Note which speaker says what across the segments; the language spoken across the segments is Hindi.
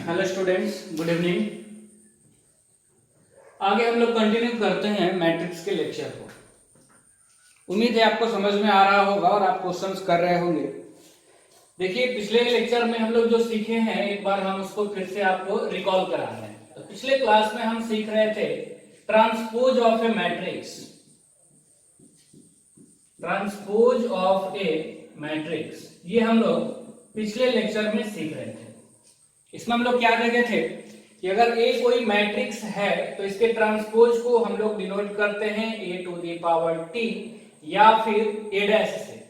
Speaker 1: Hello students, good evening. आगे हम लोग कंटिन्यू करते हैं मैट्रिक्स के लेक्चर को। उम्मीद है आपको समझ में आ रहा होगा और आप क्वेश्चंस कर रहे होंगे। देखिए, पिछले लेक्चर में हम लोग जो सीखे हैं एक बार हम उसको फिर से आपको रिकॉल करा रहे हैं। तो पिछले क्लास में हम सीख रहे थे transpose of A matrix. Transpose of A matrix ये हम लोग पिछले लेक्चर में सीख रहे थे। इसमें हम लोग क्या देखे थे कि अगर ए कोई मैट्रिक्स है तो इसके ट्रांसपोज को हम लोग डिनोट करते हैं ए टू द पावर टी या फिर ए डैश से।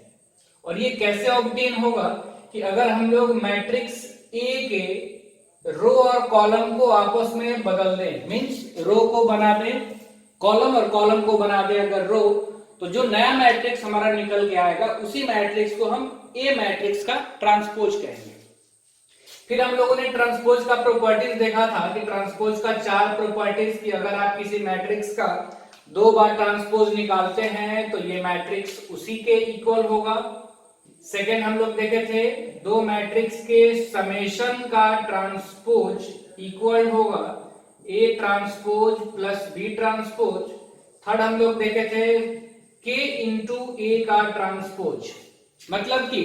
Speaker 1: और ये कैसे ऑब्टेन होगा कि अगर हम लोग मैट्रिक्स ए के रो और कॉलम को आपस में बदल दें, मींस रो को बना दें कॉलम और कॉलम को बना दें अगर रो, तो जो नया मैट्रिक्स हमारा निकल के आएगा उसी मैट्रिक्स को हम ए मैट्रिक्स का ट्रांसपोज कहेंगे। फिर हम लोगों ने ट्रांसपोज का प्रॉपर्टीज देखा था कि ट्रांसपोज का 4 प्रॉपर्टीज की अगर आप किसी मैट्रिक्स का 2 बार ट्रांसपोज निकालते हैं तो ये मैट्रिक्स उसी के इक्वल होगा। सेकेंड हम लोग देखे थे 2 मैट्रिक्स के समेशन का ट्रांसपोज इक्वल होगा A transpose plus B transpose. Third हम लोग देखे थे के इंटू ए का ट्रांसपोज, मतलब कि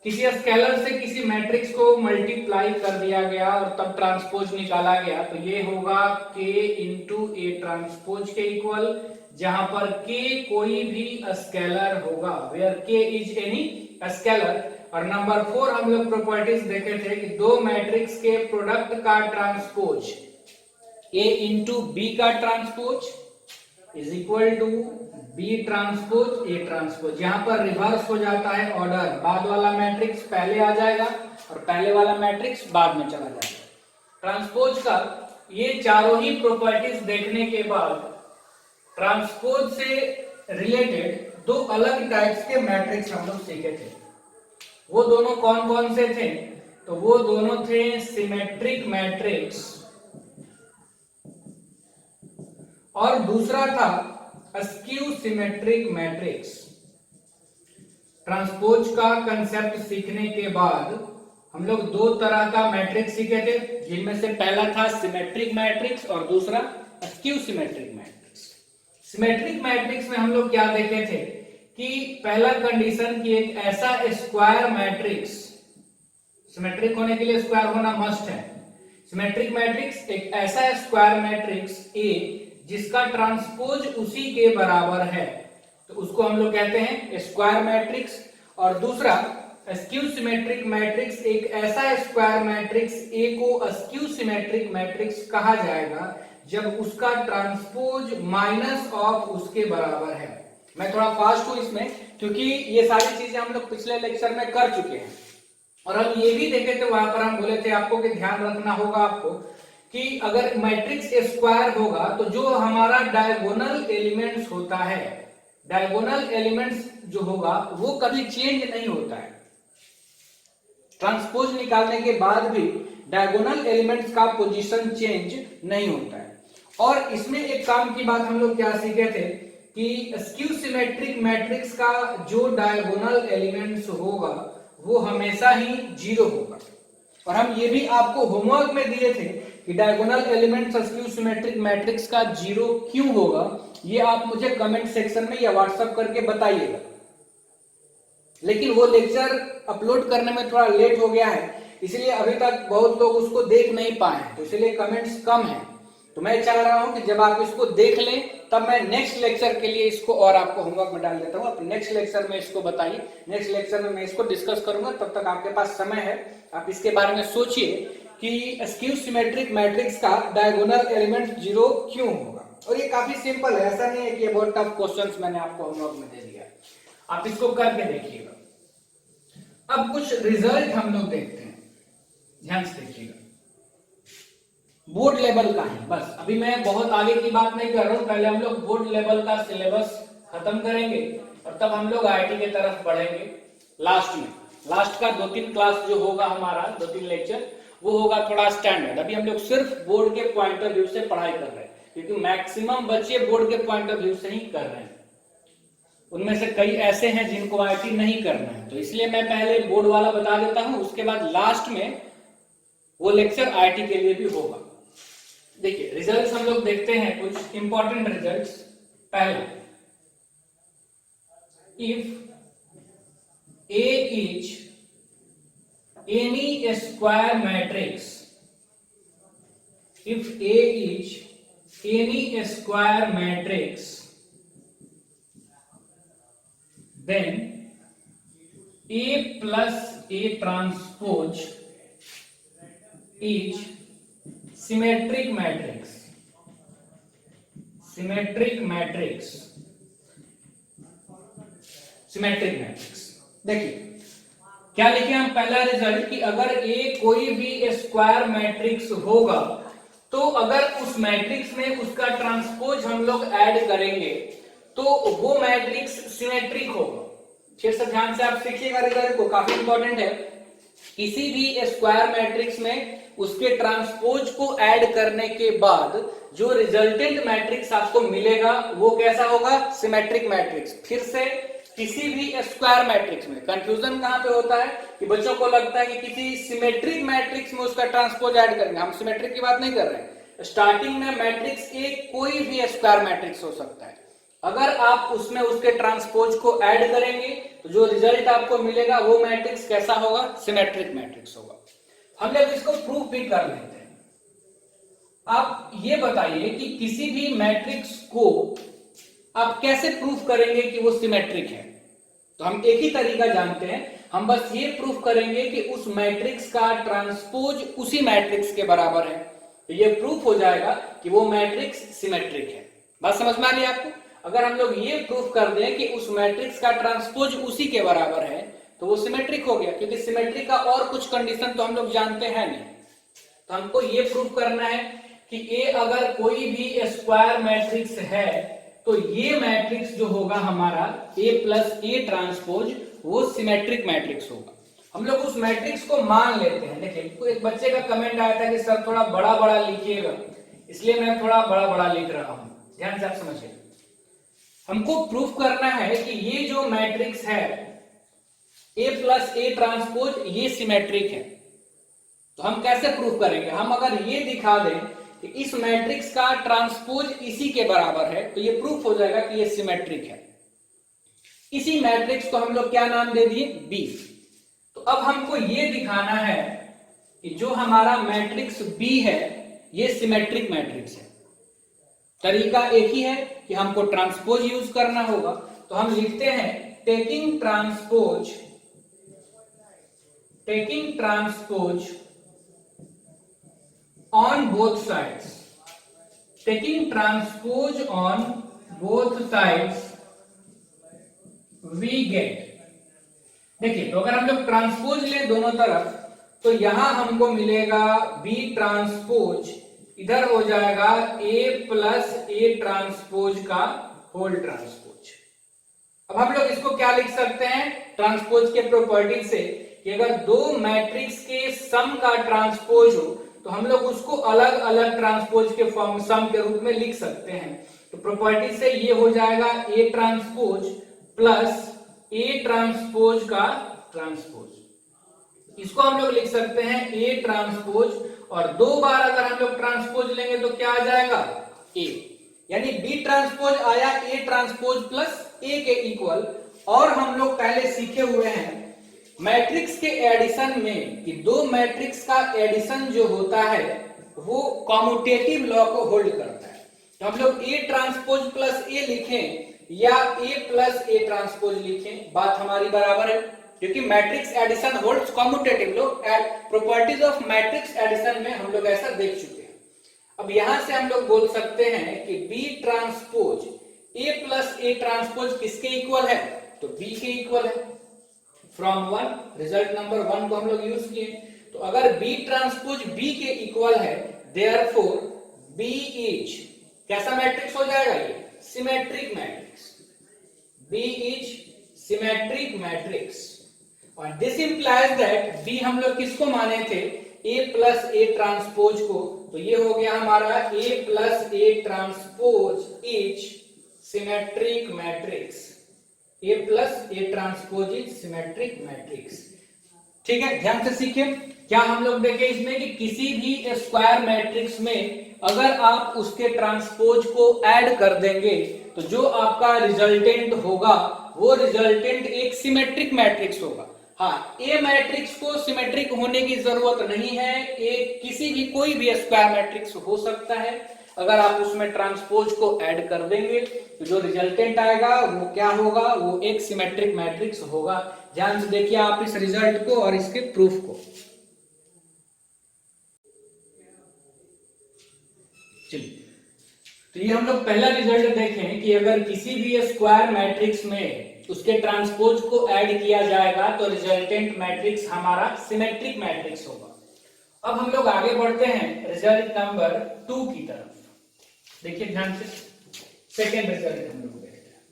Speaker 1: किसी स्केलर से किसी मैट्रिक्स को मल्टीप्लाई कर दिया गया और तब ट्रांसपोज निकाला गया, तो ये होगा k इंटू ए ट्रांसपोज के इक्वल, जहां पर k कोई भी स्केलर होगा, where k is any scalar. और नंबर 4 हम लोग प्रॉपर्टीज देखे थे कि 2 मैट्रिक्स के प्रोडक्ट का ट्रांसपोज a इंटू बी का transpose is equal to B transpose A transpose. यहां पर रिवर्स हो जाता है ऑर्डर, बाद वाला मैट्रिक्स पहले आ जाएगा और पहले वाला मैट्रिक्स बाद में चला जाएगा। ट्रांसपोज का ये चारों ही प्रॉपर्टीज देखने के बाद ट्रांसपोज से रिलेटेड 2 अलग टाइप्स के मैट्रिक्स हम लोग सीखे थे। वो दोनों कौन कौन से थे? तो वो दोनों थे सिमेट्रिक मैट्रिक्स और दूसरा था स्क्यू सिमेट्रिक मैट्रिक्स। ट्रांसपोज का कंसेप्ट सीखने के बाद हम लोग 2 तरह का मैट्रिक्स सीखे थे, जिनमें से पहला था सिमेट्रिक मैट्रिक्स और दूसरा skew symmetric matrix. Symmetric matrix में हम लोग क्या देखे थे कि पहला कंडीशन कि एक ऐसा स्क्वायर मैट्रिक्स, सिमेट्रिक होने के लिए स्क्वायर होना मस्ट है। सिमेट्रिक मैट्रिक्स एक ऐसा स्क्वायर मैट्रिक्स ए जिसका ट्रांसपोज उसी के बराबर है, तो उसको हम लोग कहते हैं स्क्वायर मैट्रिक्स। और दूसरा स्क्यू सिमेट्रिक मैट्रिक्स एक ऐसा स्क्वायर मैट्रिक्स ए को स्क्यू सिमेट्रिक मैट्रिक्स कहा जाएगा जब उसका ट्रांसपोज माइनस ऑफ उसके बराबर है। मैं थोड़ा फास्ट हूं इसमें क्योंकि ये सारी चीजें हम लोग पिछले लेक्चर में कर चुके हैं। और हम ये भी देखे थे, वहां पर हम बोले थे आपको कि ध्यान रखना होगा आपको कि अगर मैट्रिक्स स्क्वायर होगा तो जो हमारा डायगोनल एलिमेंट्स होता है, डायगोनल एलिमेंट्स जो होगा वो कभी चेंज नहीं होता है। ट्रांसपोज निकालने के बाद भी डायगोनल एलिमेंट्स का पोजीशन चेंज नहीं होता है। और इसमें एक काम की बात हम लोग क्या सीखे थे कि स्क्यू सिमेट्रिक मैट्रिक्स का जो डायगोनल एलिमेंट्स होगा वो हमेशा ही 0 होगा। और हम ये भी आपको होमवर्क में दिए थे कि diagonal elements skew symmetric matrix का 0 क्यों होगा, ये आप मुझे कमेंट सेक्शन में या व्हाट्सएप करके बताइएगा। लेकिन वो लेक्चर अपलोड करने में थोड़ा लेट हो गया है, इसलिए अभी तक बहुत लोग उसको देख नहीं पाए हैं, तो इसलिए कमेंट्स कम हैं। तो मैं चाह रहा हूं कि जब आप इसको देख लें तब मैं नेक्स्ट लेक्चर के लिए इसको और आपको होमवर्क में डाल देता हूं। आप नेक्स्ट लेक्चर में इसको बताइए, नेक्स्ट लेक्चर में मैं इसको डिस्कस करूंगा, तब तक आपके पास समय है, आप इसके बारे में सोचिए कि स्क्यू सिमेट्रिक मैट्रिक्स का डायगोनल एलिमेंट 0 क्यों होगा। और ये काफी सिंपल है, ऐसा नहीं है कि ये बहुत टफ क्वेश्चंस मैंने आपको होमवर्क में दे दिया है, आप इसको करके देखिएगा। अब कुछ रिजल्ट हम लोग देखते हैं, ध्यान से देखिएगा। बोर्ड लेवल का है, बस अभी मैं बहुत आगे की बात नहीं कर रहा हूं, पहले हम लोग बोर्ड लेवल का सिलेबस खत्म करेंगे और तब हम लोग आईटी की तरफ बढ़ेंगे। लास्ट में लास्ट का 2-3 क्लास जो होगा हमारा 2-3 लेक्चर वो होगा थोड़ा स्टैंडर्ड। अभी हम लोग सिर्फ बोर्ड के पॉइंट ऑफ व्यू से पढ़ाई कर रहे हैं क्योंकि मैक्सिमम बच्चे बोर्ड के पॉइंट ऑफ व्यू से ही कर रहे हैं। उनमें से कई ऐसे हैं जिनको आईटी नहीं करना है, तो इसलिए मैं पहले बोर्ड वाला बता देता हूं, उसके बाद लास्ट में वो लेक्चर आईटी के लिए भी होगा। देखिए रिजल्ट्स हम लोग देखते हैं, कुछ इंपॉर्टेंट रिजल्ट्स। पहला, if A is any square matrix, if A is any square matrix, then A plus A transpose is symmetric matrix. Symmetric matrix. Symmetric matrix. देखिए क्या लिखे हम पहला रिजल्ट कि अगर A कोई भी स्क्वायर मैट्रिक्स होगा तो अगर उस मैट्रिक्स में उसका ट्रांसपोज हम लोग ऐड करेंगे तो वो मैट्रिक्स सिमेट्रिक होगा। फिर से ध्यान से आप सीखिएगा रिजल्ट को, काफी इंपॉर्टेंट है। किसी भी स्क्वायर मैट्रिक्स में उसके ट्रांसपोज को ऐड करने के बाद जो रिजल्टेंट मैट्रिक्स आपको मिलेगा वो कैसा होगा? Symmetric matrix. फिर से किसी भी स्क्वायर मैट्रिक्स में कंफ्यूजन कहां पे होता है कि बच्चों को लगता है कि किसी सिमेट्रिक मैट्रिक्स में उसका ट्रांसपोज ऐड करेंगे। हम सिमेट्रिक की बात नहीं कर रहे हैं। स्टार्टिंग में मैट्रिक्स एक कोई भी स्क्वायर मैट्रिक्स हो सकता है, अगर आप उसमें उसके ट्रांसपोज को ऐड करेंगे तो जो रिजल्ट आपको मिलेगा वो मैट्रिक्स कैसा होगा? सिमेट्रिक मैट्रिक्स होगा। हम लोग इसको प्रूफ भी कर लेते हैं। आप ये बताइए कि किसी भी मैट्रिक्स को आप कैसे प्रूफ करेंगे कि वो सिमेट्रिक है? तो हम एक ही तरीका जानते हैं, हम बस ये प्रूफ करेंगे कि उस मैट्रिक्स का ट्रांसपोज उसी मैट्रिक्स के बराबर है, तो ये प्रूफ हो जाएगा कि वो मैट्रिक्स सिमेट्रिक है। बात समझ में आ रही है आपको? अगर हम लोग ये प्रूफ कर दें कि उस मैट्रिक्स का ट्रांसपोज उसी के बराबर है तो वो सिमेट्रिक हो गया, क्योंकि सिमेट्रिक का और कुछ कंडीशन तो हम लोग जानते हैं नहीं। तो हमको ये प्रूफ करना है कि ए अगर कोई भी स्क्वायर मैट्रिक्स है तो ये मैट्रिक्स जो होगा हमारा A प्लस A ट्रांसपोज वो सिमेट्रिक मैट्रिक्स होगा। हम लोग उस मैट्रिक्स को मान लेते हैं। देखिए एक बच्चे का कमेंट आया था कि सर थोड़ा बड़ा बड़ा लिखिएगा, इसलिए मैं थोड़ा बड़ा बड़ा लिख रहा हूं। ध्यान से आप समझिए, हमको प्रूफ करना है कि ये जो मैट्रिक्स है A प्लस A ट्रांसपोज ये सिमेट्रिक है। तो हम कैसे प्रूफ करेंगे? हम अगर ये दिखा दें कि इस मैट्रिक्स का ट्रांसपोज इसी के बराबर है तो ये प्रूफ हो जाएगा कि ये सिमेट्रिक है। इसी मैट्रिक्स को हम लोग क्या नाम दे दिए? B। तो अब हमको ये दिखाना है कि जो हमारा मैट्रिक्स B है ये सिमेट्रिक मैट्रिक्स है। तरीका एक ही है कि हमको ट्रांसपोज यूज करना होगा। तो हम लिखते हैं taking transpose on both sides, taking transpose on both sides we get। देखिए तो अगर हम लोग ट्रांसपोज ले दोनों तरफ तो यहां हमको मिलेगा B ट्रांसपोज, इधर हो जाएगा A प्लस A ट्रांसपोज का होल ट्रांसपोज। अब हम लोग इसको क्या लिख सकते हैं ट्रांसपोज के प्रॉपर्टी से कि अगर दो मैट्रिक्स के सम का ट्रांसपोज हो तो हम लोग उसको अलग अलग ट्रांसपोज के फॉर्म सम के रूप में लिख सकते हैं। तो प्रॉपर्टी से ये हो जाएगा A transpose plus A transpose का ट्रांसपोज। इसको हम लोग लिख सकते हैं A ट्रांसपोज, और दो बार अगर हम लोग ट्रांसपोज लेंगे तो क्या आ जाएगा? A। यानी B ट्रांसपोज आया A ट्रांसपोज प्लस A के इक्वल। और हम लोग पहले सीखे हुए हैं मैट्रिक्स के एडिशन में कि दो मैट्रिक्स का एडिशन जो होता है वो कॉम्यूटेटिव लॉ को होल्ड करता है। तो हम लोग A ट्रांसपोज प्लस A लिखें या A प्लस A ट्रांसपोज लिखें, बात हमारी बराबर है, क्योंकि matrix addition holds commutative law. Properties of matrix addition में हम लोग ऐसा देख चुके हैं। अब यहां से हम लोग बोल सकते हैं कि B transpose A plus A transpose किसके इक्वल है? तो B के इक्वल है। फ्रॉम 1 रिजल्ट नंबर 1 को हम लोग यूज किए। तो अगर B ट्रांसपोज B के इक्वल है देयरफॉर B इज कैसा मैट्रिक्स हो जाएगा? ये symmetric matrix. B is symmetric matrix. और दिस इंप्लाइज दैट B हम लोग किसको माने थे? A प्लस A ट्रांसपोज को। तो ये हो गया हमारा A plus A transpose is symmetric matrix. A plus A transpose is symmetric matrix. ठीक है, ध्यान से सीखिए। क्या हम लोग देखें इसमें कि किसी भी स्क्वायर मैट्रिक्स में अगर आप उसके ट्रांसपोज को ऐड कर देंगे तो जो आपका रिजल्टेंट होगा वो रिजल्टेंट एक सिमेट्रिक मैट्रिक्स होगा। हाँ, ए मैट्रिक्स को सिमेट्रिक होने की जरूरत नहीं है, एक किसी भी कोई भी स्क्वायर मैट्रिक्स हो सकता है, अगर आप उसमें ट्रांसपोज को ऐड कर देंगे तो जो रिजल्टेंट आएगा वो क्या होगा, वो एक सिमेट्रिक मैट्रिक्स होगा। ध्यान से देखिए आप इस रिजल्ट को और इसके प्रूफ को। चलिए, तो ये हम लोग पहला रिजल्ट देखें कि अगर किसी भी स्क्वायर मैट्रिक्स में उसके ट्रांसपोज को ऐड किया जाएगा तो रिजल्टेंट मैट्रिक्स हमारा सिमेट्रिक मैट्रिक्स होगा। अब हम लोग आगे बढ़ते हैं रिजल्ट नंबर 2 की तरफ। देखिए ध्यान से, सेकेंड रिजल्ट हम लोग देखते हैं।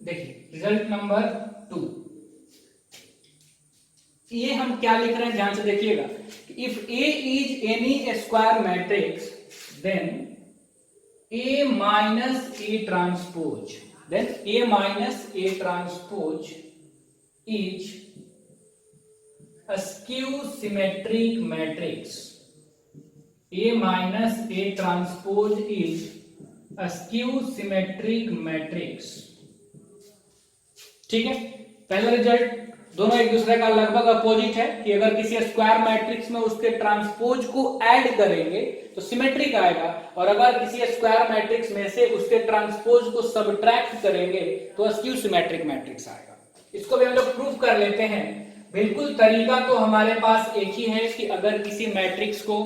Speaker 1: देखिए रिजल्ट नंबर 2, ये हम क्या लिख रहे हैं, ध्यान से देखिएगा। If A is any square matrix then A minus A transpose, then A minus A transpose is a skew symmetric matrix. A minus A transpose is a skew symmetric matrix. ठीक है, पहला रिजल्ट दोनों एक दूसरे का लगभग अपोजिट है कि अगर किसी स्क्वायर मैट्रिक्स में उसके ट्रांसपोज को ऐड करेंगे तो सिमेट्रिक आएगा, और अगर किसी स्क्वायर मैट्रिक्स में से उसके ट्रांसपोज को सबट्रैक्ट करेंगे तो स्क्यू सिमेट्रिक मैट्रिक्स आएगा। इसको भी हम लोग प्रूफ कर लेते हैं। बिल्कुल तरीका तो हमारे पास एक ही है कि अगर किसी मैट्रिक्स को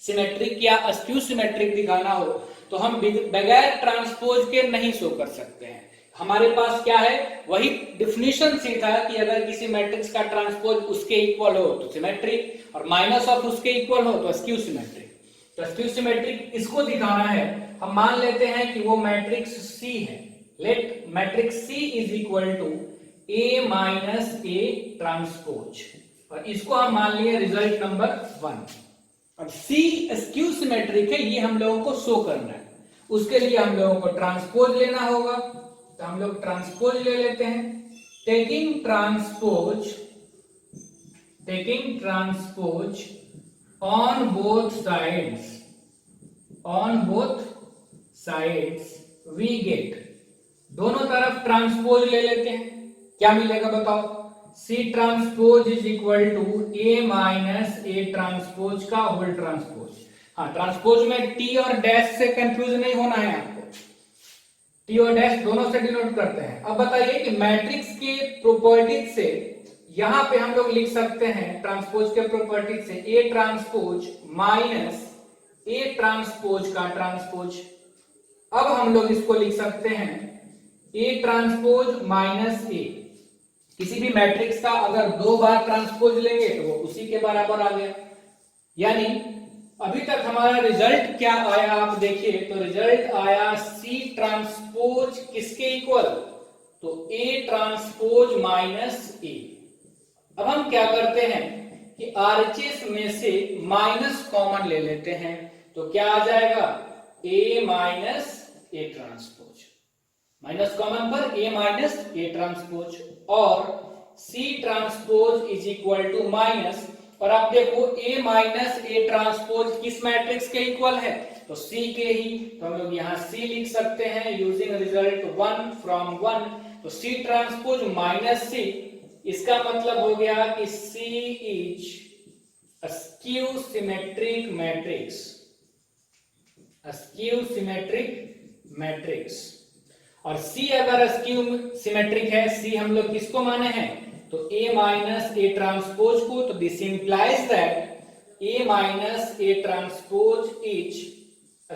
Speaker 1: सिमेट्रिक या स्क्यू सिमेट्रिक दिखाना हो तो हम बगैर ट्रांसपोज के नहीं शो कर सकते हैं। हमारे पास क्या है, वही डिफिनीशन से था कि अगर किसी मैट्रिक्स का ट्रांसपोज उसके इक्वल हो तो सिमेट्रिक और माइनस ऑफ उसके इक्वल हो तो स्क्यू सिमेट्रिक। तो स्क्यू सिमेट्रिक इसको दिखाना है। हम मान लेते हैं कि वो मैट्रिक्स C है। Let matrix C is equal to A minus A transpose, और इसको हम मान लिए रिजल्ट नंबर 1। अब C स्क्यू सिमेट्रिक है, ये हम लोगों को शो करना है। उसके लिए हम लोगों को ट्रांसपोज लेना होगा, तो हम लोग ट्रांसपोज ले लेते हैं। Taking transpose on both sides we get, दोनों तरफ ट्रांसपोज ले लेते हैं। क्या मिलेगा बताओ, C transpose is equal to A minus A transpose का होल ट्रांसपोज। हाँ, ट्रांसपोज में T और डैश से कंफ्यूज नहीं होना है आपको, T और डैश दोनों से डिनोट करते हैं। अब बताइए कि मैट्रिक्स के प्रॉपर्टीज से यहां पे हम लोग लिख सकते हैं ट्रांसपोज के प्रॉपर्टीज से A transpose minus A transpose का ट्रांसपोज। अब हम लोग इसको लिख सकते हैं A ट्रांसपोज माइनस A। किसी भी मैट्रिक्स का अगर 2 बार ट्रांसपोज लेंगे तो वो उसी के बराबर आ गया। यानी अभी तक हमारा रिजल्ट क्या आया आप देखिए, तो रिजल्ट आया C ट्रांसपोज किसके इक्वल, तो A ट्रांसपोज माइनस A। अब हम क्या करते हैं कि RHS में से माइनस कॉमन ले लेते हैं, तो क्या आ जाएगा A minus A transpose, minus common पर A माइनस A ट्रांसपोज, और C transpose is equal to minus, और आप देखो A माइनस A ट्रांसपोज किस मैट्रिक्स के इक्वल है, तो C के ही, तो हम लोग यहाँ C लिख सकते हैं यूजिंग रिजल्ट 1 फ्रॉम 1। तो C ट्रांसपोज माइनस C, इसका मतलब हो गया कि C is skew symmetric matrix, skew symmetric matrix. और C अगर स्क्यू सिमेट्रिक है, C हम लोग किसको माने हैं, तो A माइनस A ट्रांसपोज को, तो this implies that A minus A transpose is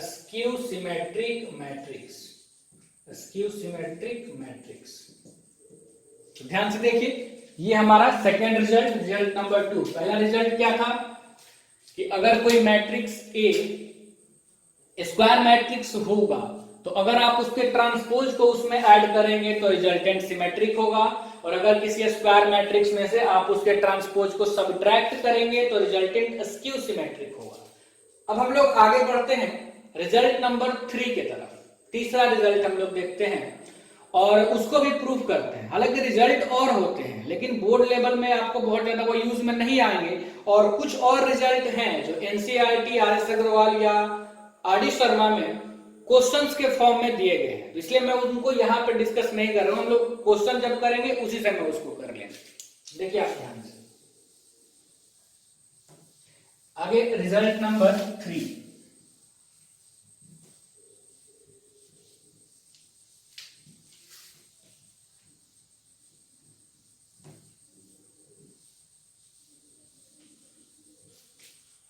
Speaker 1: skew symmetric matrix, skew symmetric matrix. ध्यान से देखिए, ये हमारा सेकेंड रिजल्ट, रिजल्ट नंबर 2। पहला रिजल्ट क्या था कि अगर कोई मैट्रिक्स A स्क्वायर मैट्रिक्स होगा तो अगर आप उसके ट्रांसपोज को उसमें ऐड करेंगे तो रिजल्टेंट सिमेट्रिक होगा, और अगर किसी स्क्वायर मैट्रिक्स में से आप उसके ट्रांसपोज को सबट्रैक्ट करेंगे तो रिजल्टेंट स्क्यू सिमेट्रिक होगा। अब हम लोग आगे बढ़ते हैं रिजल्ट नंबर 3 की तरफ। तीसरा रिजल्ट हम लोग देखते हैं और उसको भी प्रूफ करते हैं। हालांकि रिजल्ट और होते हैं लेकिन बोर्ड लेवल में आपको बहुत ज्यादा वो यूज में नहीं आएंगे, और कुछ और रिजल्ट हैं जो एनसीईआरटी, आरएस अग्रवाल या आरडी शर्मा में क्वेश्चंस के फॉर्म में दिए गए हैं, तो इसलिए मैं उनको यहाँ पे डिस्कस नहीं कर रहा हूं। हम लोग क्वेश्चन जब करेंगे उसी समय उसको कर लेंगे। देखिए आप ध्यान से आगे रिजल्ट नंबर 3।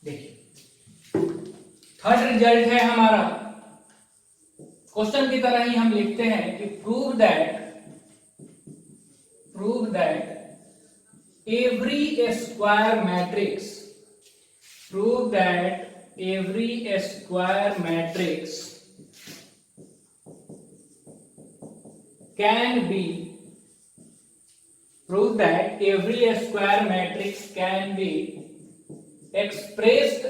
Speaker 1: देखिए थर्ड रिजल्ट है हमारा, क्वेश्चन की तरह ही हम लिखते हैं कि prove that every square matrix can be expressed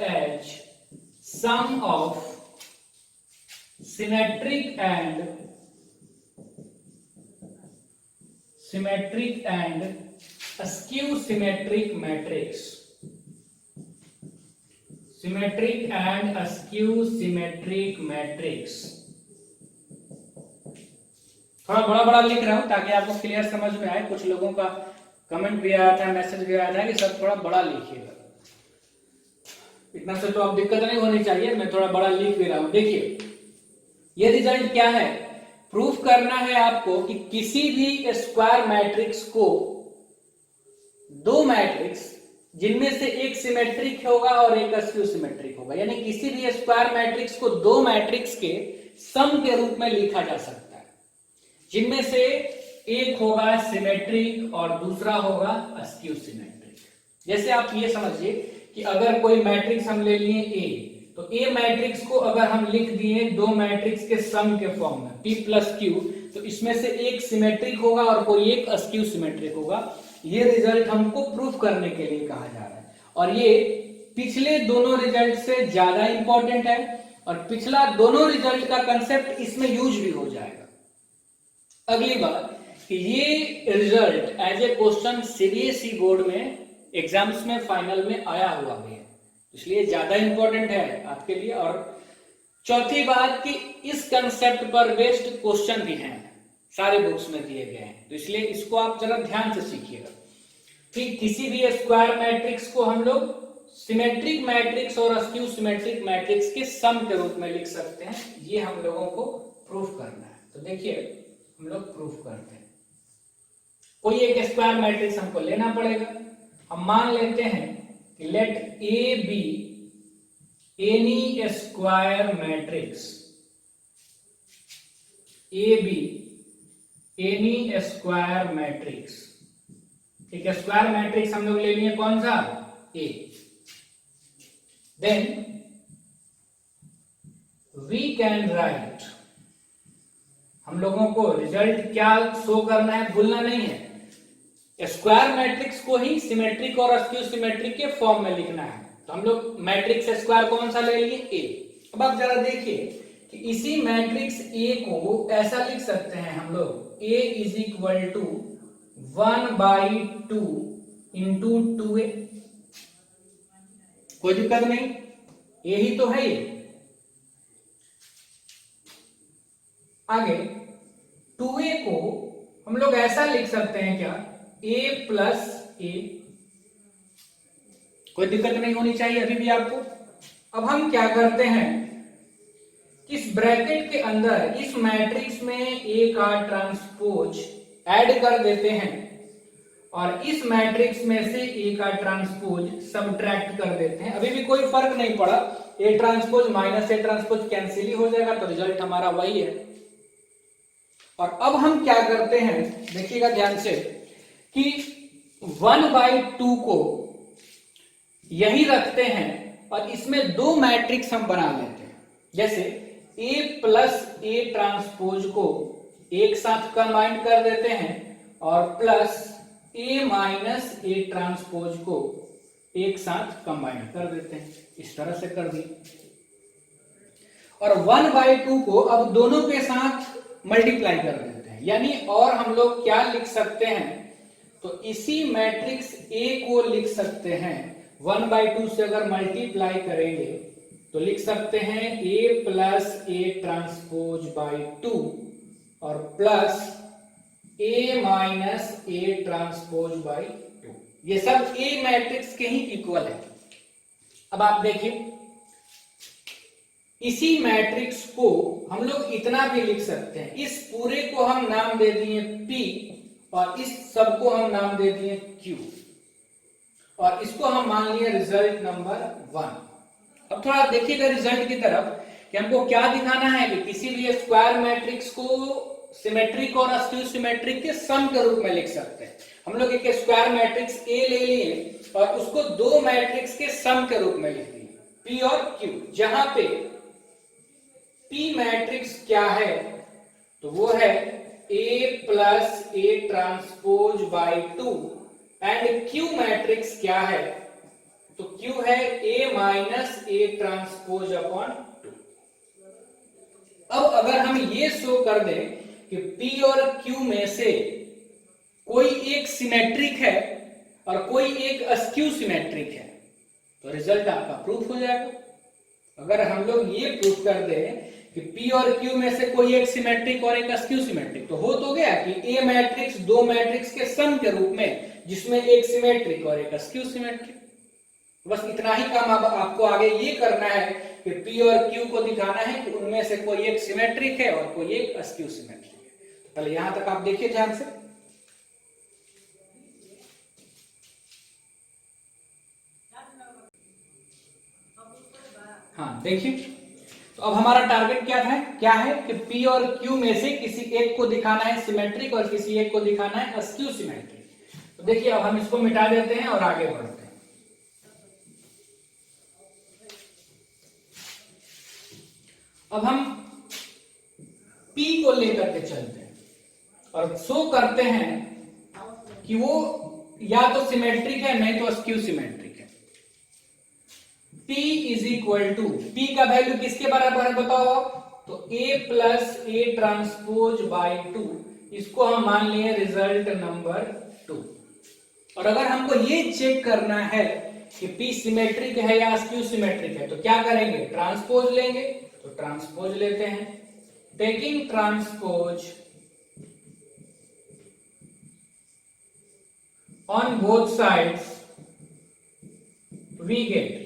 Speaker 1: as sum of symmetric and askew symmetric matrix। Symmetric and askew symmetric matrix। थोड़ा बड़ा बड़ा लिख रहा हूं ताकि आपको क्लियर समझ में आए। कुछ लोगों का कमेंट भी आया था, मैसेज भी आया था कि सब थोड़ा बड़ा लिखिएगा। इतना से तो आप दिक्कत नहीं होनी चाहिए, मैं थोड़ा बड़ा लिख भी रहा हूं। देखिए ये रिजल्ट क्या है, प्रूफ करना है आपको कि किसी भी स्क्वायर मैट्रिक्स को दो मैट्रिक्स जिनमें से एक सिमेट्रिक होगा और एक अस्क्यू सिमेट्रिक होगा, यानी किसी भी स्क्वायर मैट्रिक्स को दो मैट्रिक्स के सम के रूप में लिखा जा सकता है, जिनमें से एक होगा सिमेट्रिक और दूसरा होगा अस्क्यू सिमेट्रिक। जैसे आप ये समझिए कि अगर कोई मैट्रिक्स हम ले लिए ए, तो ए मैट्रिक्स को अगर हम लिख दिए दो मैट्रिक्स के सम के फॉर्म में P प्लस क्यू, तो इसमें से एक सिमेट्रिक होगा और कोई एक अस्क्यू सिमेट्रिक होगा। ये रिजल्ट हमको प्रूफ करने के लिए कहा जा रहा है, और ये पिछले दोनों रिजल्ट से ज्यादा इंपॉर्टेंट है, और पिछला दोनों रिजल्ट का कंसेप्ट इसमें यूज भी हो जाएगा। अगली बात कि ये result as a question CBSE board में एग्जाम्स में फाइनल में आया हुआ भी है, इसलिए ज्यादा इंपॉर्टेंट है आपके लिए। और चौथी बात कि इस कंसेप्ट पर बेस्ड क्वेश्चन भी हैं, सारे बुक्स में दिए गए हैं, तो इसलिए इसको आप जरा ध्यान से सीखिएगा कि किसी भी स्क्वायर मैट्रिक्स को हम लोग सिमेट्रिक मैट्रिक्स और अस्क्यू सिमेट्रिक मैट्रिक्स के सम के रूप में लिख सकते हैं। ये हम लोगों को प्रूफ करना है। तो देखिए हम लोग प्रूफ करते हैं। कोई एक स्क्वायर मैट्रिक्स हमको लेना पड़ेगा। हम मान लेते हैं कि let A be any square matrix, A be any square matrix. एक स्क्वायर मैट्रिक्स हम लोग ले लिए कौन सा, A. Then we can write, हम लोगों को रिजल्ट क्या शो करना है, भूलना नहीं है, स्क्वायर मैट्रिक्स को ही सिमेट्रिक और अस्क्यू सिमेट्रिक के फॉर्म में लिखना है। तो हम लोग मैट्रिक्स स्क्वायर कौन सा ले लिए, ए। अब आप जरा देखिए कि इसी मैट्रिक्स ए को ऐसा लिख सकते हैं हम लोग, a is equal to 1/2 into 2a। कोई दिक्कत नहीं, यही तो है ये। आगे 2a को हम लोग ऐसा लिख सकते हैं क्या, a प्लस ए। कोई दिक्कत नहीं होनी चाहिए अभी भी आपको। अब हम क्या करते हैं, इस ब्रैकेट के अंदर इस मैट्रिक्स में ए का ट्रांसपोज ऐड कर देते हैं और इस मैट्रिक्स में से ए का ट्रांसपोज सबट्रैक्ट कर देते हैं। अभी भी कोई फर्क नहीं पड़ा, A transpose minus A transpose cancel ही हो जाएगा, तो रिजल्ट हमारा वही है। और अब हम क्या करते हैं, देखिएगा ध्यान से कि 1/2 को यही रखते हैं और इसमें दो मैट्रिक्स हम बना लेते हैं। जैसे a प्लस ए ट्रांसपोज को एक साथ कंबाइन कर देते हैं और plus a minus A transpose को एक साथ कंबाइन कर देते हैं, इस तरह से कर दी। और 1/2 को अब दोनों के साथ मल्टीप्लाई कर देते हैं, यानी और हम लोग क्या लिख सकते हैं, तो इसी मैट्रिक्स A को लिख सकते हैं 1/2 से अगर मल्टीप्लाई करेंगे तो लिख सकते हैं A plus A transpose by 2 और plus A minus A transpose by 2। ये सब A मैट्रिक्स के ही इक्वल है। अब आप देखिए, इसी मैट्रिक्स को हम लोग इतना भी लिख सकते हैं, इस पूरे को हम नाम दे दिए P और इस सब को हम नाम दे दिए Q और इसको हम मान लिए रिजल्ट नंबर 1। अब थोड़ा देखिएगा रिजल्ट की तरफ कि हमको क्या दिखाना है कि किसी भी स्क्वायर मैट्रिक्स को सिमेट्रिक और अस्क्यू सिमेट्रिक के सम के रूप में लिख सकते हैं। हम लोग एक स्क्वायर मैट्रिक्स A ले लिए और उसको दो मैट्रिक्स के सम के रूप में लिख दिए P और Q, जहां पे P मैट्रिक्स क्या है, तो वो है A plus A transpose by 2 and Q matrix क्या है, तो Q है A minus A transpose upon 2। अब अगर हम ये शो कर दें कि P और Q में से कोई एक सिमेट्रिक है और कोई एक अस्क्यू सिमेट्रिक है, तो रिजल्ट आपका प्रूफ हो जाएगा। अगर हम लोग ये प्रूफ कर दें कि P और Q में से कोई एक सिमेट्रिक और एक अस्क्यू सिमेट्रिक, तो हो तो गया कि A मैट्रिक्स दो मैट्रिक्स के सम के रूप में, जिसमें एक सिमेट्रिक और एक अस्क्यू सिमेट्रिक। बस इतना ही काम अब आपको आगे ये करना है कि P और Q को दिखाना है कि उनमें से कोई एक सिमेट्रिक है और कोई एक अस्क्यू सिमेट्रिक है। तो पहले यहां तक आप देखिए ध्यान से। हाँ देखिए, तो अब हमारा टारगेट क्या है कि P और Q में से किसी एक को दिखाना है सिमेट्रिक और किसी एक को दिखाना है अस्क्यू सिमेट्रिक। तो देखिए अब हम इसको मिटा देते हैं और आगे बढ़ते हैं। अब हम P को लेकर के चलते हैं और शो करते हैं कि वो या तो सिमेट्रिक है नहीं तो अस्क्यू सिमेट्रिक है। P is equal to, P का वैल्यू किसके बराबर है बताओ आप, तो A plus A transpose by 2, इसको हम मान लिए रिजल्ट नंबर 2। और अगर हमको ये चेक करना है कि P सिमेट्रिक है या अस्क्यू सिमेट्रिक है, तो क्या करेंगे, ट्रांसपोज लेंगे। तो ट्रांसपोज लेते हैं, taking transpose on both sides we get,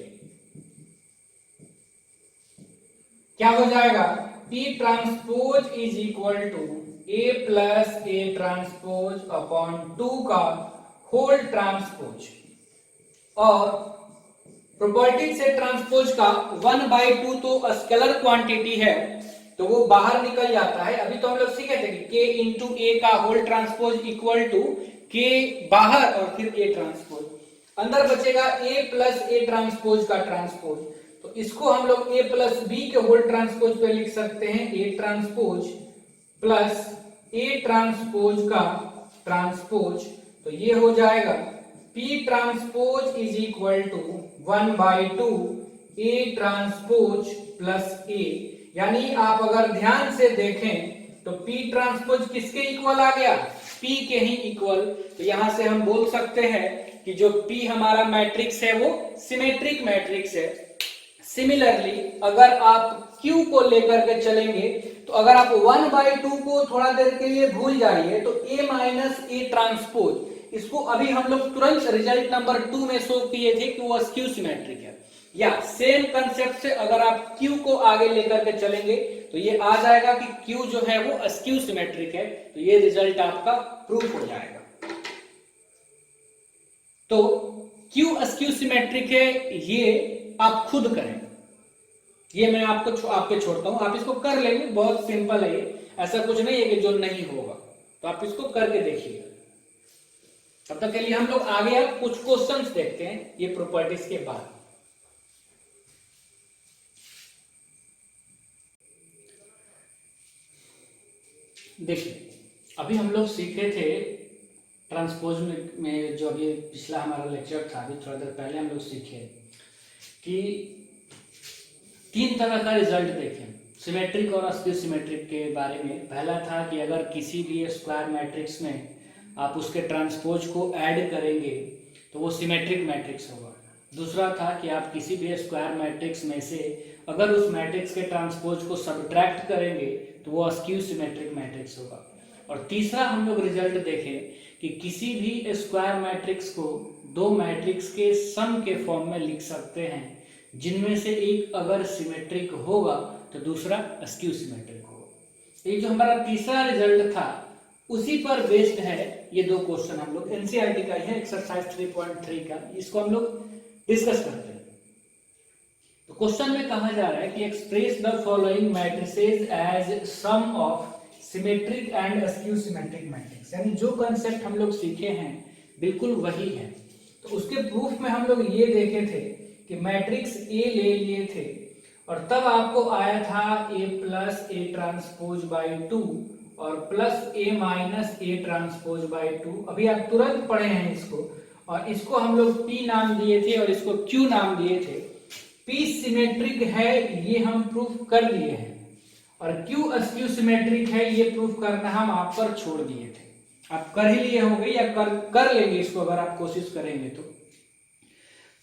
Speaker 1: क्या हो जाएगा, P transpose is equal to A plus A transpose upon 2 का होल ट्रांसपोज। और प्रॉपर्टी से ट्रांसपोज का 1/2 तो स्केलर क्वांटिटी है तो वो बाहर निकल जाता है। अभी तो हम लोग सीखे थे कि K इंटू A का whole transpose equal to K बाहर और फिर A ट्रांसपोज, अंदर बचेगा A प्लस A ट्रांसपोज का ट्रांसपोज। तो इसको हम लोग A प्लस B के होल ट्रांसपोज पे लिख सकते हैं A transpose plus A transpose का ट्रांसपोज। तो ये हो जाएगा P transpose is equal to 1/2 A transpose plus A। यानी आप अगर ध्यान से देखें तो P ट्रांसपोज किसके इक्वल आ गया, P के ही इक्वल। तो यहां से हम बोल सकते हैं कि जो P हमारा मैट्रिक्स है वो सिमेट्रिक मैट्रिक्स है। सिमिलरली अगर आप Q को लेकर के चलेंगे तो अगर आप 1/2 को थोड़ा देर के लिए भूल जाइए तो A माइनस A ट्रांसपोज, इसको अभी हम लोग तुरंत रिजल्ट नंबर 2 में शो किए थे कि वो अस्क्यू सिमेट्रिक है। या सेम कंसेप्ट से अगर आप Q को आगे लेकर के चलेंगे तो ये आ जाएगा कि Q जो है वो अस्क्यू सिमेट्रिक है। तो ये रिजल्ट आपका प्रूफ हो जाएगा। तो Q अस्क्यू सिमेट्रिक है ये आप खुद करें, ये मैं आपको आपके छोड़ता हूं, आप इसको कर लेंगे, बहुत सिंपल है ये, ऐसा कुछ नहीं है कि जो नहीं होगा। तो आप इसको करके देखिएगा। तब तक के लिए हम लोग आगे अब कुछ क्वेश्चंस देखते हैं ये प्रॉपर्टीज के बाद। देखिए अभी हम लोग सीखे थे ट्रांसपोज में जो अभी पिछला हमारा लेक्चर था, अभी थोड़ा देर पहले हम लोग सीखे कि 3 तरह का रिजल्ट देखें सिमेट्रिक और अस्क्यू सिमेट्रिक के बारे में। पहला था कि अगर किसी भी स्क्वायर मैट्रिक्स में आप उसके ट्रांसपोज को ऐड करेंगे तो वो सिमेट्रिक मैट्रिक्स होगा। दूसरा था कि आप किसी भी स्क्वायर मैट्रिक्स में से अगर उस मैट्रिक्स के ट्रांसपोज को सब्ट्रैक्ट करेंगे तो वो अस्क्यू सिमेट्रिक मैट्रिक्स होगा। और तीसरा हम लोग रिजल्ट देखें कि किसी भी स्क्वायर मैट्रिक्स को 2 मैट्रिक्स के सम के फॉर्म में लिख सकते हैं, जिनमें से एक अगर सिमेट्रिक होगा तो दूसरा अस्क्यू सिमेट्रिक होगा। ये जो हमारा तीसरा रिजल्ट था उसी पर बेस्ड है ये 2 क्वेश्चन हम लोग एनसीईआरटी का है, एक्सरसाइज 3.3 का, इसको हम लोग डिस्कस करते हैं। तो क्वेश्चन में कहा जा रहा है कि express the following matrices as sum of symmetric and skew symmetric matrix, यानी जो कंसेप्ट हम लोग सीखे हैं बिल्कुल वही है। तो उसके प्रूफ में हम लोग ये देखे थे कि मैट्रिक्स ए ले लिए थे और तब आपको आया था ए प्लस ए ट्रांसपोज बाई 2 और plus A minus A transpose by 2। अभी आप तुरंत पढ़े हैं इसको, और इसको हम लोग P नाम दिए थे और इसको Q नाम दिए थे। P सिमेट्रिक है ये हम प्रूफ कर लिए हैं और Q अस्क्यू सिमेट्रिक है ये प्रूफ करना हम आप पर छोड़ दिए थे। आप कर ही लिए होंगे या कर लेंगे इसको अगर आप कोशिश करेंगे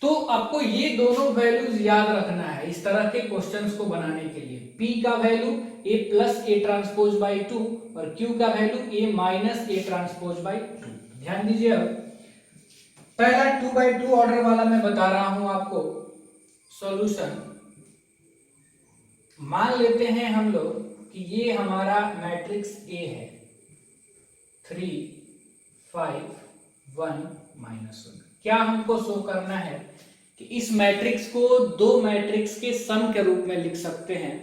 Speaker 1: तो आपको ये दोनों वैल्यूज याद रखना है इस तरह के क्वेश्चंस को बनाने के लिए। P का value A plus A transpose by 2 और Q का value A minus A transpose by 2। ध्यान दीजिए, अब पहला 2/2 ऑर्डर वाला मैं बता रहा हूं आपको सॉल्यूशन। मान लेते हैं हम लोग कि ये हमारा मैट्रिक्स A है 3 5 1 -1। क्या हमको शो करना है कि इस मैट्रिक्स को 2 मैट्रिक्स के सम के रूप में लिख सकते हैं,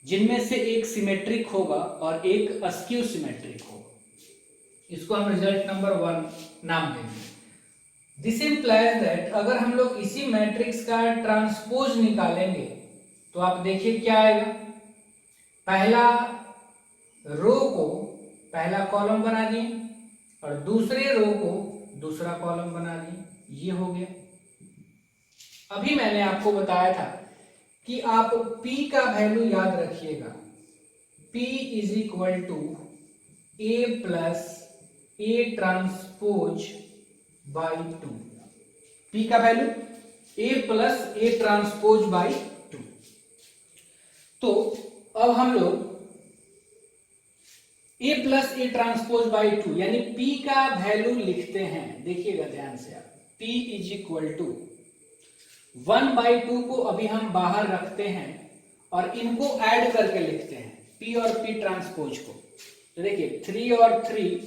Speaker 1: जिनमें से एक सिमेट्रिक होगा और एक अस्क्यू सिमेट्रिक होगा। इसको हम रिजल्ट नंबर 1 नाम देंगे। दिस इंप्लाइज दैट अगर हम लोग इसी मैट्रिक्स का ट्रांसपोज निकालेंगे तो आप देखिए क्या आएगा। पहला रो को पहला कॉलम बना दिए और दूसरे रो को दूसरा कॉलम बना दिए, ये हो गया। अभी मैंने आपको बताया था कि आप P का वैल्यू याद रखिएगा। P is equal to A plus A transpose by 2। P का value A plus A transpose by 2। तो अब हम लोग A plus A transpose by 2 यानी P का वैल्यू लिखते हैं। देखिएगा ध्यान से आप, P इज इक्वल टू 1/2 को अभी हम बाहर रखते हैं और इनको ऐड करके लिखते हैं P और P ट्रांसपोज को। तो देखिए 3 और 3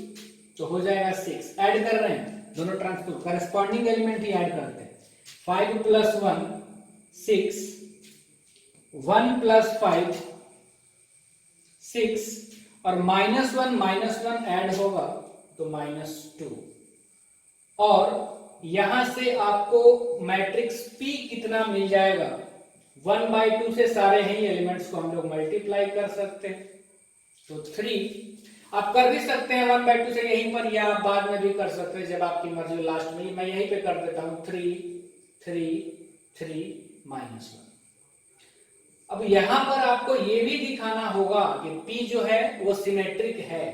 Speaker 1: तो हो जाएगा 6, ऐड कर रहे हैं दोनों ट्रांसपोज, करस्पॉन्डिंग एलिमेंट ही ऐड करते हैं। 5 + 1 6, 1 + 5 6 और -1 ऐड होगा तो -2। और यहां से आपको मैट्रिक्स P कितना मिल जाएगा, 1/2 से सारे ही एलिमेंट्स को हम लोग मल्टीप्लाई कर सकते हैं। तो 3 आप कर भी सकते हैं 1/2 से यहीं पर, या आप बाद में भी कर सकते हैं जब आपकी मर्जी। लास्ट में मैं यहीं पे कर देता हूं 3 3 3 -1। अब यहां पर आपको ये भी दिखाना होगा कि P जो है वो सिमेट्रिक है,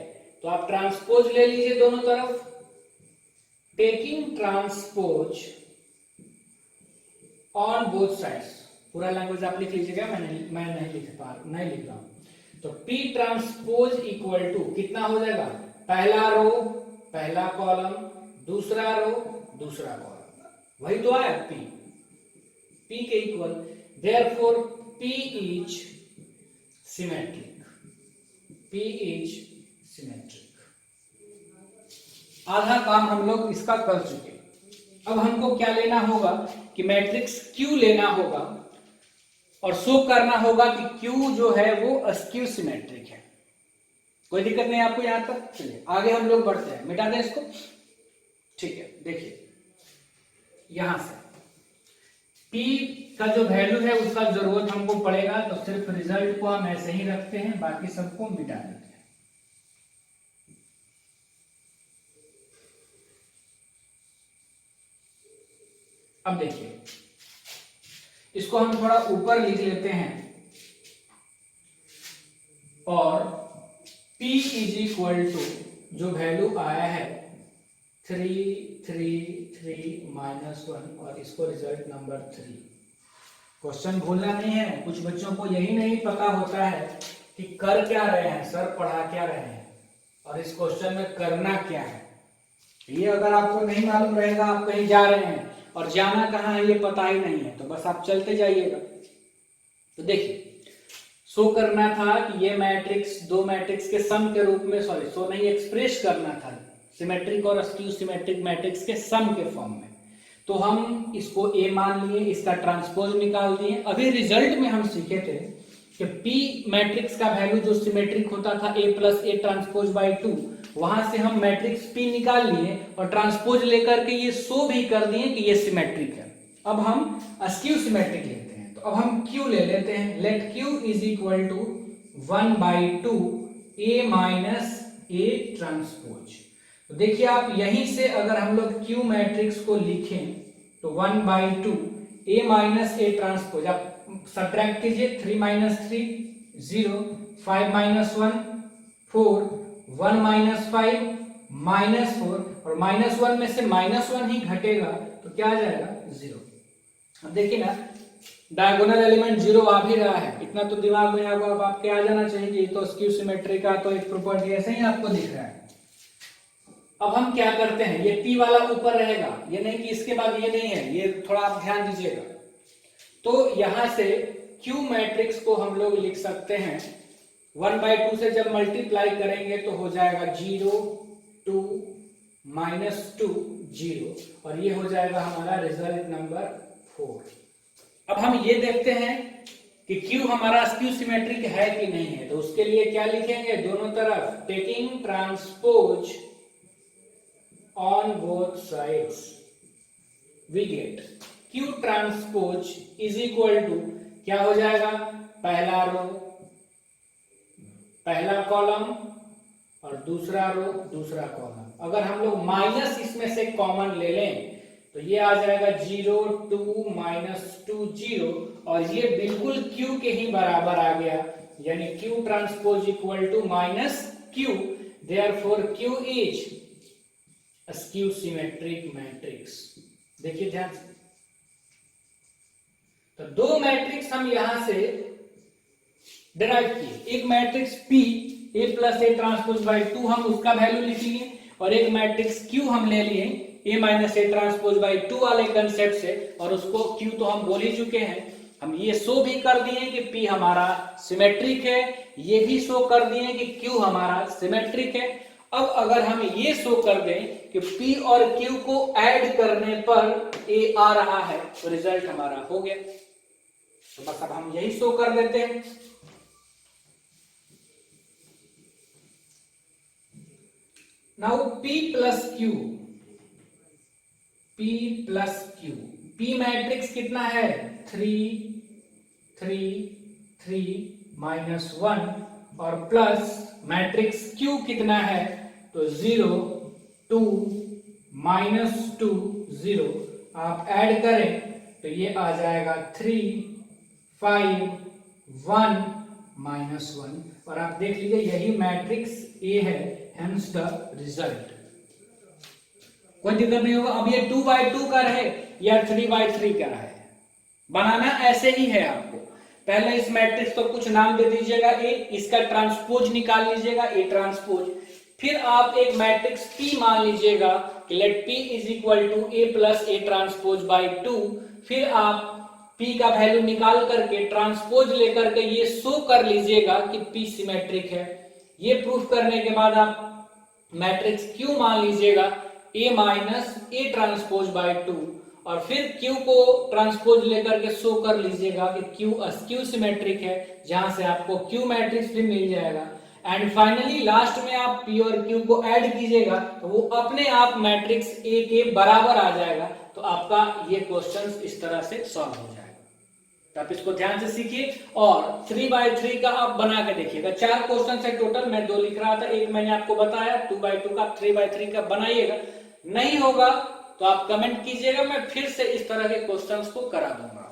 Speaker 1: तो आप ट्रांसपोज ले लीजिए दोनों तरफ। Taking transpose on both sides, पूरा लैंग्वेज आप लिख लीजिएगा, मैं नहीं लिख रहा हूं। तो P ट्रांसपोज इक्वल टू कितना हो जाएगा, पहला रो पहला कॉलम, दूसरा रो दूसरा कॉलम, वही तो आया P के equal. Therefore P is symmetric, P is symmetric. आधा काम हम लोग इसका कर चुके। अब हमको क्या लेना होगा कि मैट्रिक्स Q लेना होगा और शो करना होगा कि Q जो है वो अस्क्यू सिमेट्रिक है। कोई दिक्कत नहीं आपको यहां तक? चलिए आगे हम लोग बढ़ते हैं, मिटा दें इसको। ठीक है, देखिए यहां से P का जो वैल्यू है उसका जरूरत हमको पड़ेगा, तो सिर्फ रिजल्ट को हम ऐसे ही रखते हैं, बाकी सबको मिटा देते हैं। अब देखिए इसको हम थोड़ा ऊपर लिख लेते हैं और P इज इक्वल टू जो वैल्यू आया है 3 3 3 -1 और इसको रिजल्ट नंबर 3। क्वेश्चन भूलना नहीं है, कुछ बच्चों को यही नहीं पता होता है कि कर क्या रहे हैं, सर पढ़ा क्या रहे हैं और इस क्वेश्चन में करना क्या है। ये अगर आपको नहीं मालूम रहेगा, आप कहीं जा रहे हैं और जाना कहाँ है ये पता ही नहीं है, तो बस आप चलते जाइएगा। तो देखिए शो करना था कि ये मैट्रिक्स दो मैट्रिक्स के सम के रूप में, सॉरी शो नहीं, एक्सप्रेस करना था सिमेट्रिक और स्क्यू सिमेट्रिक मैट्रिक्स के सम के फॉर्म में। तो हम इसको A मान लिए, इसका ट्रांसपोज निकाल दिए। अभी रिजल्ट में हम सीखे थे कि P मैट्रिक्स का वैल्यू जो सिमेट्रिक होता था A plus A transpose by 2, वहां से हम मैट्रिक्स P निकाल लिए और ट्रांसपोज लेकर के ये शो भी कर दिए कि ये सिमेट्रिक है। अब हम स्क्यू सिमेट्रिक लेते हैं, तो अब हम Q ले लेते हैं। Let Q is equal to 1/2 A minus A transpose. तो देखिए आप यहीं से अगर हम लोग Q मैट्रिक्स को लिखें तो 1/2 A माइनस A ट्रांसपोज, आप सब्ट्रैक्ट कीजिए, 3 - 3 0, 5 - 1 4, 1 - 5 -4 और -1 में से -1 ही घटेगा तो क्या आ जाएगा 0। अब देखिए ना डायगोनल एलिमेंट 0 आ भी रहा है, इतना तो दिमाग में अब आपके आ जाना चाहिए कि तो स्क्यू सिमेट्री का तो एक प्रॉपर्टी ऐसे ही आपको दिख रहा है। अब हम क्या करते हैं, ये P वाला ऊपर रहेगा, ये नहीं कि इसके बाद ये नहीं है, ये थोड़ा आप ध्यान दीजिएगा। तो यहां से Q मैट्रिक्स को हम लोग लिख सकते हैं 1/2 से जब मल्टीप्लाई करेंगे तो हो जाएगा 0 2 -2 0 और ये हो जाएगा हमारा रिजल्ट नंबर 4। अब हम ये देखते हैं कि Q हमारा स्क्यू सिमेट्रिक है कि नहीं है, तो उसके लिए क्या लिखेंगे, दोनों तरफ taking transpose on both sides we get Q transpose is equal to क्या हो जाएगा, पहला रो पहला कॉलम और दूसरा रो दूसरा कॉलम। अगर हम लोग माइनस इसमें से कॉमन ले लें तो ये आ जाएगा 0 2 -2 0 और ये बिल्कुल Q के ही बराबर आ गया, यानी Q transpose equal to -Q, therefore Q is skew symmetric matrix. देखिए ध्यान से, तो दो मैट्रिक्स हम यहां से डिराइव किए, एक matrix P A plus A transpose by 2 हम उसका वैल्यू लिख लिए और एक मैट्रिक्स Q हम ले लिए A minus A transpose by 2 वाले कंसेप्ट से, और उसको Q तो हम बोल ही चुके हैं। हम ये शो भी कर दिए कि P हमारा सिमेट्रिक है, ये भी शो कर दिए कि Q हमारा सिमेट्रिक है। अब अगर हम ये शो कर दें कि P और Q को ऐड करने पर A आ रहा है तो रिजल्ट हमारा हो गया। तो बस अब हम यही शो कर देते हैं। Now P plus Q, P plus Q, P matrix कितना है 3 3 3 -1 और प्लस मैट्रिक्स Q कितना है तो 0 2 -2 0, आप ऐड करें तो ये आ जाएगा 3 5 1 -1 और आप देख लीजिए यही मैट्रिक्स A है, हेंस द रिजल्ट। कोई दिक्कत नहीं होगा। अब ये 2/2 का रहे या 3/3 का रहे, बनाना ऐसे ही है आपको। पहले इस मैट्रिक्स को कुछ नाम दे दीजिएगा A, इसका ट्रांसपोज निकाल लीजिएगा A ट्रांसपोज, फिर आप एक मैट्रिक्स P मान लीजिएगा कि let P is equal to A plus A transpose by 2, फिर आप P का वैल्यू निकाल करके ट्रांसपोज लेकर के ये शो कर लीजिएगा कि P सिमेट्रिक है। ये प्रूफ करने के बाद आप मैट्रिक्स Q मान लीजिएगा A minus A transpose by 2 और फिर Q को ट्रांसपोज लेकर के शो कर लीजिएगा कि Q स्क्यू सिमेट्रिक है, जहां से आपको Q मैट्रिक्स भी मिल जाएगा। एंड फाइनली लास्ट में आप P और Q को ऐड कीजिएगा तो वो अपने आप मैट्रिक्स A के बराबर आ जाएगा। तो आपका ये क्वेश्चन इस तरह से सॉल्व हो जाएगा। तो आप इसको ध्यान से सीखिए और 3/3 का आप बना के देखिएगा। 4 क्वेश्चन है टोटल, मैं 2 लिख रहा था, एक मैंने आपको बताया। 2/2 का 3/3 का बनाइएगा। नहीं होगा तो आप कमेंट कीजिएगा, मैं फिर से इस तरह के क्वेश्चंस को करा दूंगा।